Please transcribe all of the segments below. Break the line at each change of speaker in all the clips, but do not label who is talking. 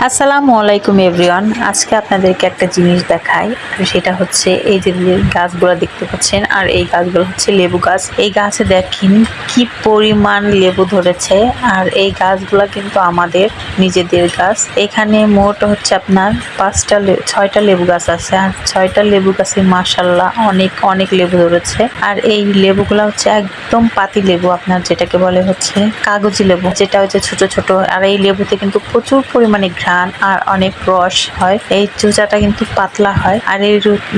আসসালামু আলাইকুম এভরিওয়ান। আজকে আপনাদেরকে একটা জিনিস দেখাই, আর সেটা হচ্ছে এই যে গাছগুলো দেখতে পাচ্ছেন, আর এই গাছগুলো হচ্ছে লেবু গাছ। এই গাছে দেখেন কি পরিমাণ লেবু ধরেছে, আর এই গাছগুলো কিন্তু আমাদের নিজেদের গাছ। এখানে মোট হচ্ছে আপনার 6টা লেবু গাছ আছে, আর 6টা লেবু গাছে মাশাআল্লাহ অনেক অনেক লেবু ধরেছে। আর এই লেবুগুলো হচ্ছে একদম পাতি লেবু, আপনার যেটাকে বলে হচ্ছে কাগজি লেবু, যেটা হচ্ছে ছোট ছোট। আর এই লেবুতে কিন্তু প্রচুর পরিমাণে ঘ্রাণ আর অনেক রস হয়। এই চুচাটা কিন্তু পাতলা হয়, আর এই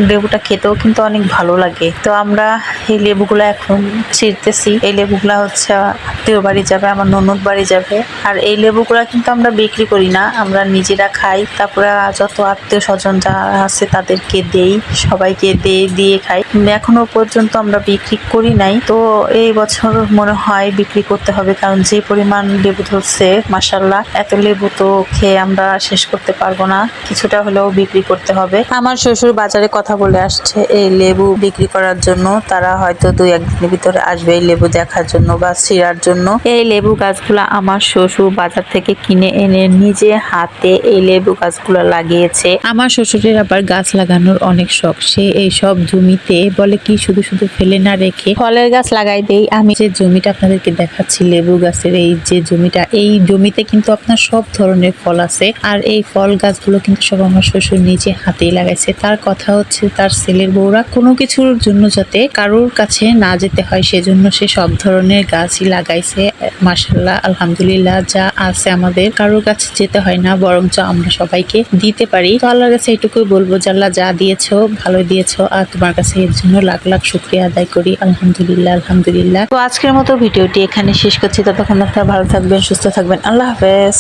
লেবুটা খেতেও কিন্তু অনেক ভালো লাগে। তো আমরা এই লেবুগুলা এখন ছিঁড়তেছি। এই লেবুগুলা হচ্ছে আত্মীয় বাড়ি যাবে, আমার ননদ বাড়ি যাবে। আর এই লেবুগুলা কিন্তু আমরা বিক্রি করি না, আমরা নিজেরা খাই। তারপরে যত আত্মীয় স্বজন যারা আছে তাদেরকে দেই, সবাইকে দিয়ে খাই। এখনো পর্যন্ত আমরা বিক্রি করি নাই, তো এই বছর মনে হয় বিক্রি করতে হবে, কারণ যে পরিমাণ লেবু ধরছে মাশাআল্লাহ, এত লেবু তো খেয়ে আমরা শেষ করতে পারবো না, কিছুটা হলেও বিক্রি করতে হবে। আমার শ্বশুর বাজারে কথা বলে আসছে এই লেবু বিক্রি করার জন্য। তারা হয়তো 2-1 দিনের ভিতরে আসবে এই লেবু দেখার জন্য বা ছিঁড়ার জন্য। এই লেবু গাছগুলো আমার শ্বশুর বাজার থেকে কিনে এনে নিজে হাতে এই লেবু গাছগুলো লাগিয়েছে। আমার শ্বশুরের আবার গাছ লাগানোর অনেক শখ, সে এই সব জমিতে বলে কি শুধু শুধু ফেলে না রেখে ফলের গাছ লাগাই দেই। আমি যে জমিটা আপনাদেরকে দেখাচ্ছি লেবু গাছের, এই যে জমিটা, এই জমিতে কিন্তু আপনার সব ধরনের ফল আছে। আর এই ফল গাছগুলো কিন্তু সব আমার শ্বশুর নিজে হাতেই লাগাইছে। তার কথা হচ্ছে তার ছেলের বউরা কোনো কিছুর জন্য যাতে কারোর কাছে না যেতে হয়, সেজন্য সে সব ধরনের গাছই লাগাইছে। মাশাআল্লাহ, আলহামদুলিল্লাহ, যা আছে আমাদের কারোর কাছে যেতে হয় না, বরঞ্চ আমরা সবাইকে দিতে পারি। তো আল্লাহর কাছে এটুকুই বলবো যে আল্লাহ যা দিয়েছো ভালো দিয়েছো, আর তোমার কাছে এর জন্য লাখ লাখ শুকরিয়া আদায় করি। আলহামদুলিল্লাহ আলহামদুলিল্লাহ। তো আজকের মতো ভিডিওটি এখানে শেষ করছি। ততক্ষণ আপনারা ভালো থাকবেন, সুস্থ থাকবেন। আল্লাহ হাফেজ।